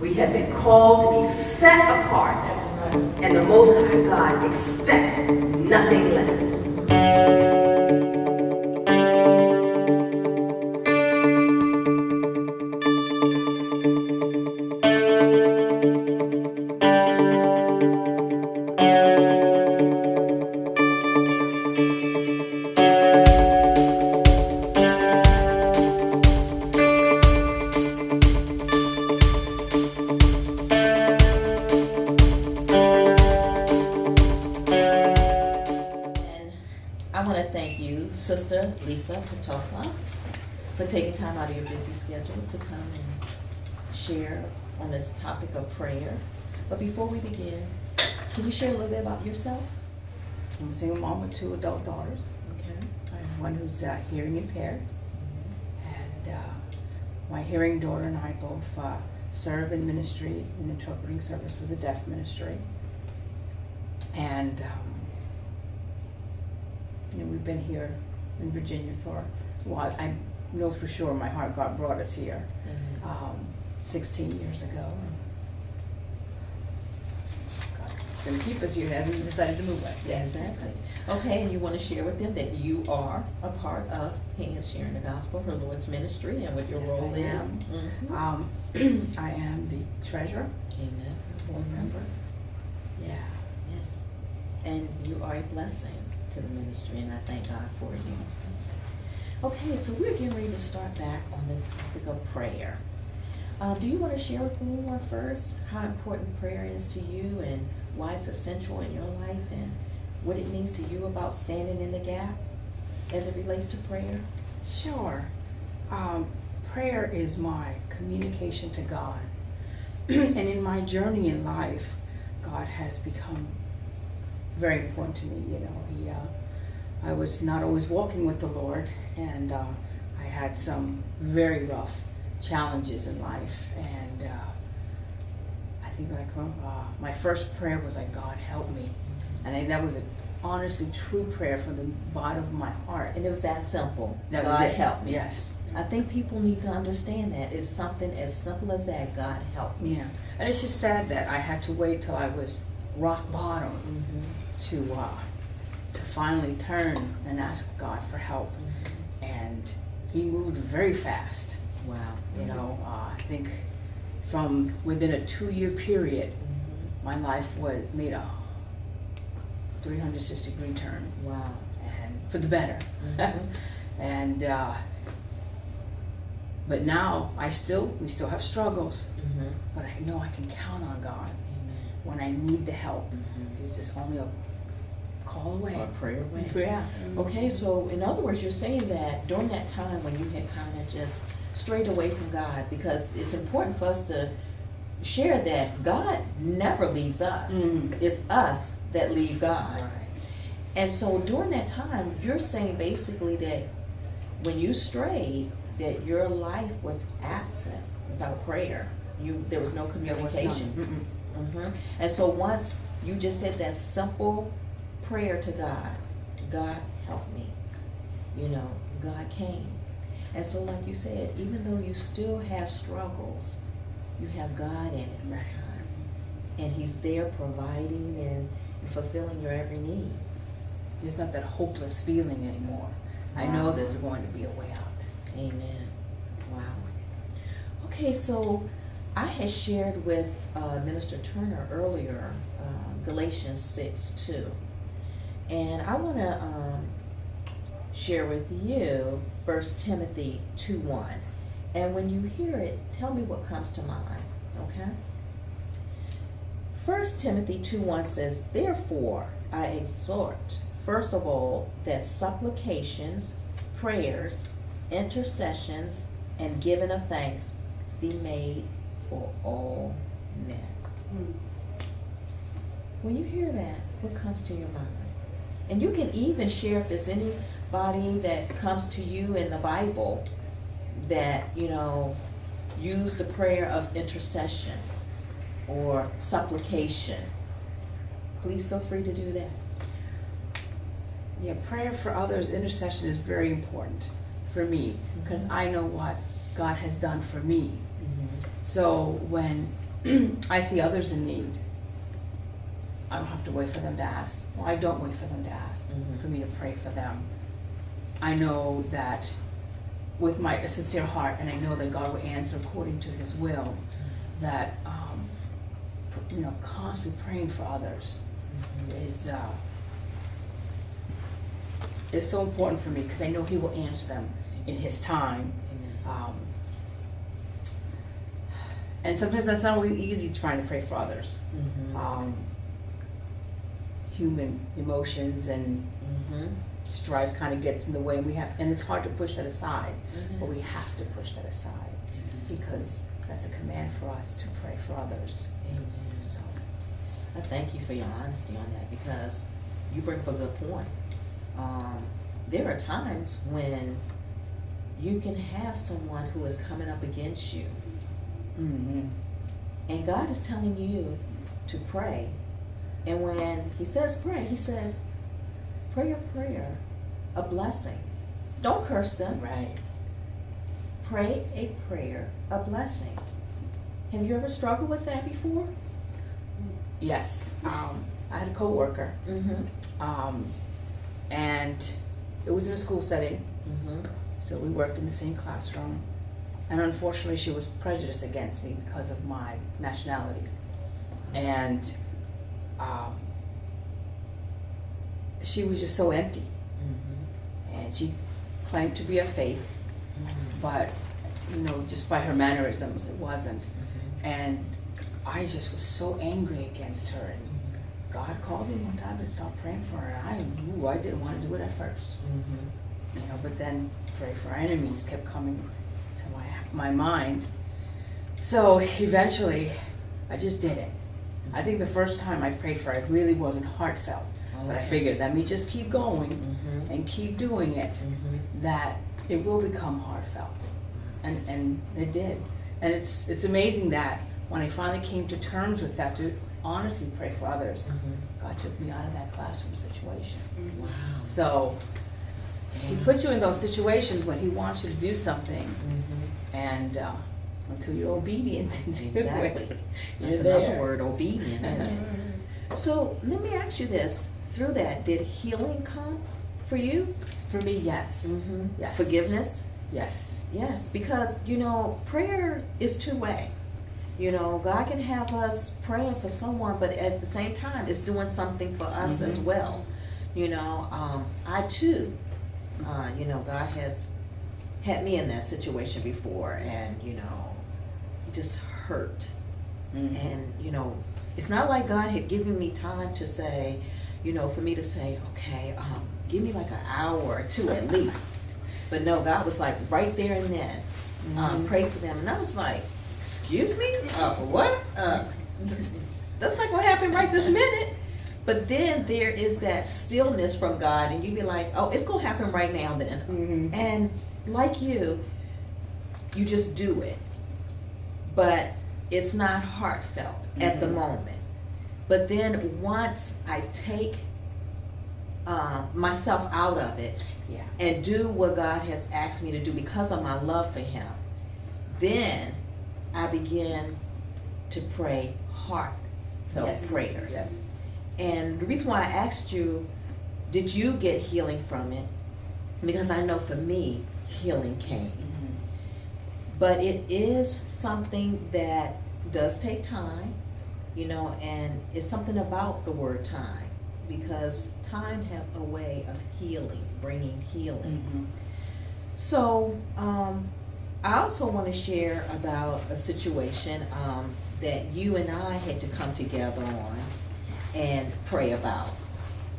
We have been called to be set apart, and the Most High God expects nothing less. I want to thank you, Sister Lisa Patofla, for taking time out of your busy schedule to come and share on this topic of prayer. But before we begin, can you share a little bit about yourself? I'm a single mom with 2 adult daughters. Okay. I have one who's hearing impaired, and my hearing daughter and I both serve in ministry, in interpreting service with the deaf ministry. And we've been here in Virginia for a while. I know for sure my heart God brought us here 16 years ago. God's going to keep us here, hasn't He decided to move us? Yes, exactly. Okay, and you want to share with them that you are a part of Hands Sharing the Gospel, her Lord's ministry, and what your Yes, role I is. am. Mm-hmm. I am the treasurer, Amen. board member. Yeah. Yes. And you are a blessing to the ministry, and I thank God for you. Okay, so we're getting ready to start back on the topic of prayer. Do you want to share with me first how important prayer is to you and why it's essential in your life and what it means to you about standing in the gap as it relates to prayer? Sure. Prayer is my communication to God. And in my journey in life, God has become very important to me. I was not always walking with the Lord, and I had some very rough challenges in life. And I think my first prayer was like, God, help me. And that was an honestly true prayer from the bottom of my heart. And it was that simple. That God was it. help me. Yes. I think people need to understand that. It's something as simple as that. God help me. Yeah. And it's just sad that I had to wait till I was rock bottom to finally turn and ask God for help. And He moved very fast. Wow. I think from within a 2-year period, my life made a 360-degree turn. Wow. And for the better. And but now we still have struggles, but I know I can count on God when I need the help. It's just only a call away. Or a prayer away. Yeah. Okay, so in other words, you're saying that during that time when you had kind of just strayed away from God, because it's important for us to share that God never leaves us. It's us that leave God. Right. And so during that time, you're saying basically that when you strayed, that your life was absent without prayer. There was no communication. And so once you just said that simple prayer to God, God help me, God came. And so like you said, even though you still have struggles, you have God in it this time. And He's there providing and fulfilling your every need. There's not that hopeless feeling anymore. I know there's going to be a way out. Amen. Wow. Okay, so I had shared with Minister Turner earlier Galatians 6:2. And I want to share with you 1 Timothy 2:1. And when you hear it, tell me what comes to mind, okay? 1 Timothy 2:1 says, "Therefore I exhort, first of all, that supplications, prayers, intercessions, and giving of thanks be made for all men." When you hear that, what comes to your mind? And you can even share if there's anybody that comes to you in the Bible that, use the prayer of intercession or supplication. Please feel free to do that. Yeah, prayer for others, intercession is very important for me because I know what God has done for me. So when I see others in need, I don't have to wait for them to ask. Well, I don't wait for them to ask for me to pray for them. I know that with my sincere heart, and I know that God will answer according to His will, that constantly praying for others is so important for me, because I know He will answer them in His time. And sometimes that's not always easy trying to pray for others. Human emotions and strife kind of gets in the way, and it's hard to push that aside, but we have to push that aside, because that's a command for us to pray for others. So I thank you for your honesty on that, because you bring up a good point. There are times when you can have someone who is coming up against you, and God is telling you to pray. And when He says pray, He says, pray a prayer of blessing. Don't curse them. right. Pray a prayer of blessing. Have you ever struggled with that before? Yes. I had a coworker, and it was in a school setting, so we worked in the same classroom. And unfortunately, she was prejudiced against me because of my nationality. And she was just so empty. And she claimed to be of faith, but just by her mannerisms, it wasn't. And I just was so angry against her. And God called me one time to start praying for her. And I didn't want to do it at first. But then pray for our enemies kept coming to my mind. So eventually, I just did it. I think the first time I prayed for her, it really wasn't heartfelt. But I figured, let me just keep going and keep doing it, that it will become heartfelt. And it did. And it's amazing that when I finally came to terms with that, to honestly pray for others, God took me out of that classroom situation. Wow. So He puts you in those situations when He wants you to do something, and until you're obedient to do Exactly. it, That's you're another there. word, obedient. Isn't it? So let me ask you this. Through that, did healing come for you? For me, yes. Yes. Forgiveness? Yes. Yes, because, prayer is two-way. God can have us praying for someone, but at the same time, it's doing something for us as well. I too, God has had me in that situation before, and, just hurt. And, it's not like God had given me time to say, for me to say, okay, give me like an hour or two at least. But no, God was like right there and then, pray for them. And I was like, excuse me? What? That's not going to happen right this minute. But then there is that stillness from God, and you be like, oh, it's going to happen right now then. And like you just do it. But it's not heartfelt at the moment. But then once I take myself out of it and do what God has asked me to do because of my love for Him, then I begin to pray heartfelt prayers. Yes. And the reason why I asked you, did you get healing from it? Because I know for me, healing came. But it is something that does take time, and it's something about the word time, because time have a way of healing, bringing healing. So I also want to share about a situation that you and I had to come together on and pray about.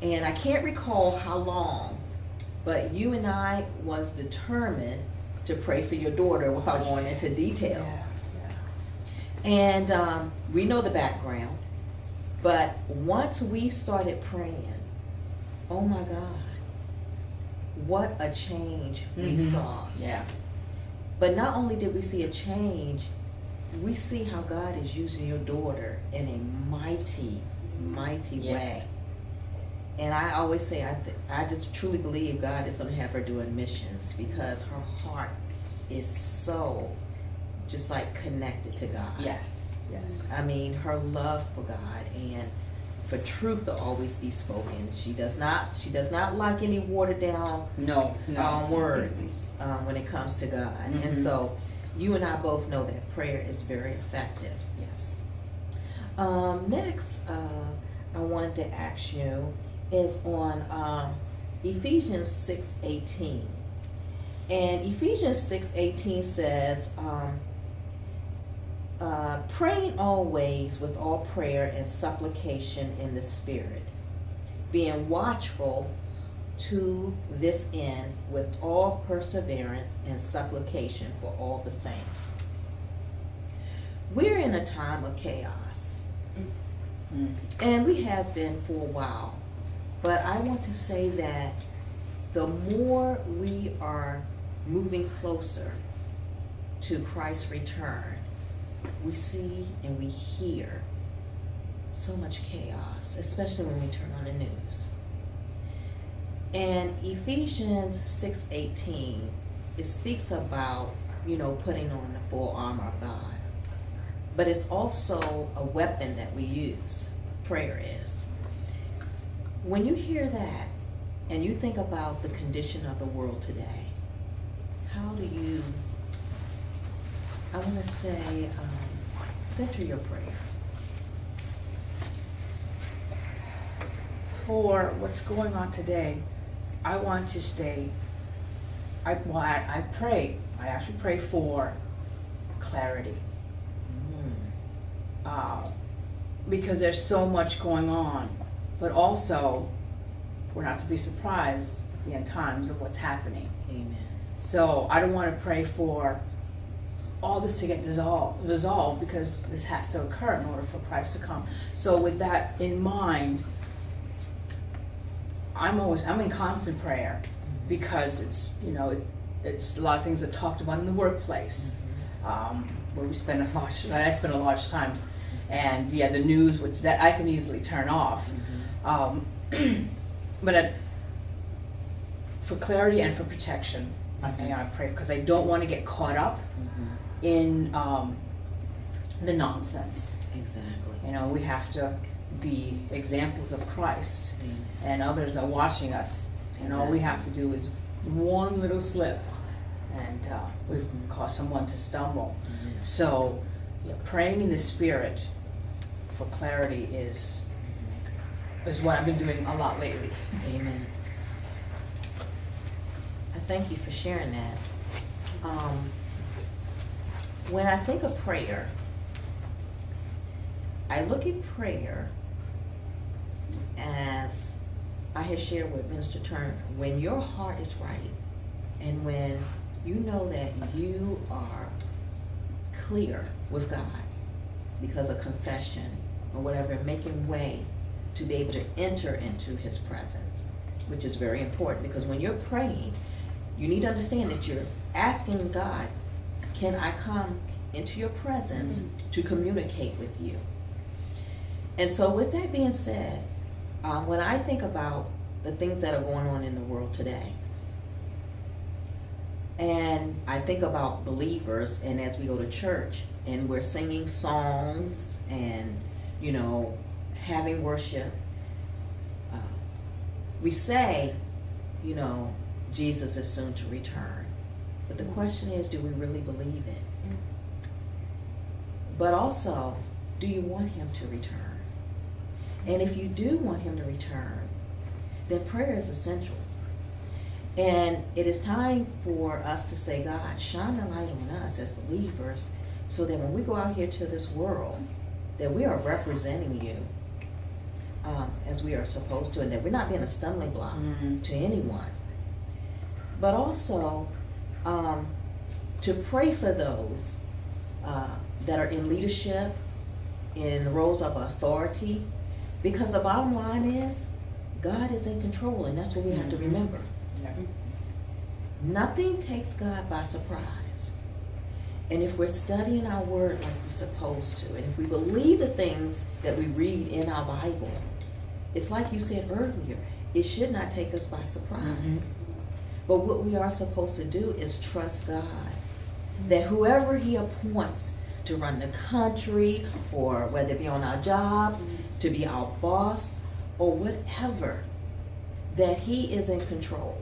And I can't recall how long, but you and I was determined to pray for your daughter without going into details. And we know the background, but once we started praying, oh my God, what a change we saw. But not only did we see a change, we see how God is using your daughter in a mighty way. And I always say, I just truly believe God is going to have her doing missions, because her heart is so just like connected to God. Yes. Yes. I mean, her love for God and for truth to always be spoken. She does not like any watered down No. words when it comes to God. And Mhm. so you and I both know that prayer is very effective. Yes. Next, I wanted to ask you is on Ephesians 6:18. And Ephesians 6:18 says, praying always with all prayer and supplication in the Spirit, being watchful to this end with all perseverance and supplication for all the saints. We're in a time of chaos, and we have been for a while. But I want to say that the more we are moving closer to Christ's return, we see and we hear so much chaos, especially when we turn on the news. And Ephesians 6:18, it speaks about, putting on the full armor of God. But it's also a weapon that we use. Prayer is. When you hear that and you think about the condition of the world today, how do you, I want to say, center your prayer? For what's going on today, I want to stay, I actually pray for clarity. Because there's so much going on, but also we're not to be surprised at the end times of what's happening. Amen. So I don't want to pray for all this to get dissolved because this has to occur in order for Christ to come. So with that in mind, I'm in constant prayer because it's it's a lot of things that talked about in the workplace, where I spend a large time, and the news, which that I can easily turn off. But for clarity and for protection, I pray because I don't want to get caught up in the nonsense. Exactly. We have to be examples of Christ, and others are watching us, and all we have to do is one little slip, and we can cause someone to stumble. So, praying in the Spirit for clarity is what I've been doing a lot lately. Amen. I thank you for sharing that. When I think of prayer, I look at prayer as I had shared with Minister Turner, when your heart is right and when you know that you are clear with God because of confession or whatever, making way to be able to enter into His presence, which is very important, because when you're praying, you need to understand that you're asking God, can I come into your presence to communicate with you? And so with that being said, when I think about the things that are going on in the world today, and I think about believers, and as we go to church and we're singing songs and having worship, we say Jesus is soon to return, but the question is, do we really believe it? But also, do you want Him to return? And if you do want Him to return, then prayer is essential. And it is time for us to say, God, shine the light on us as believers, so that when we go out here to this world, that we are representing you as we are supposed to, and that we're not being a stumbling block to anyone. But also to pray for those that are in leadership, in roles of authority, because the bottom line is God is in control, and that's what we have to remember. Nothing takes God by surprise. And if we're studying our word like we're supposed to, and if we believe the things that we read in our Bible, it's like you said earlier, it should not take us by surprise. But what we are supposed to do is trust God, that whoever He appoints to run the country, or whether it be on our jobs, to be our boss, or whatever, that he is in control.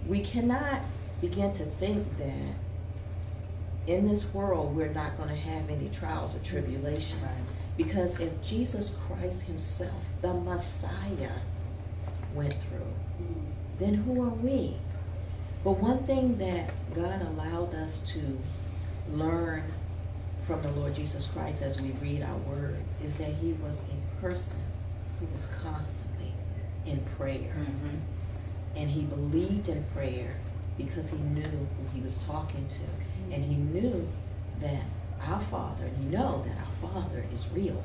We cannot begin to think that in this world we're not going to have any trials or tribulation. Because if Jesus Christ himself, the Messiah, went through, then who are we? But one thing that God allowed us to learn from the Lord Jesus Christ as we read our word is that he was a person who was constantly in prayer. And he believed in prayer because he knew who he was talking to. And he knew that our Father, and he know that our Father is real,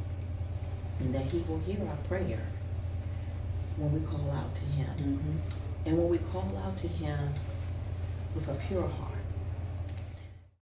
and that he will hear our prayer when we call out to him. And when we call out to him with a pure heart,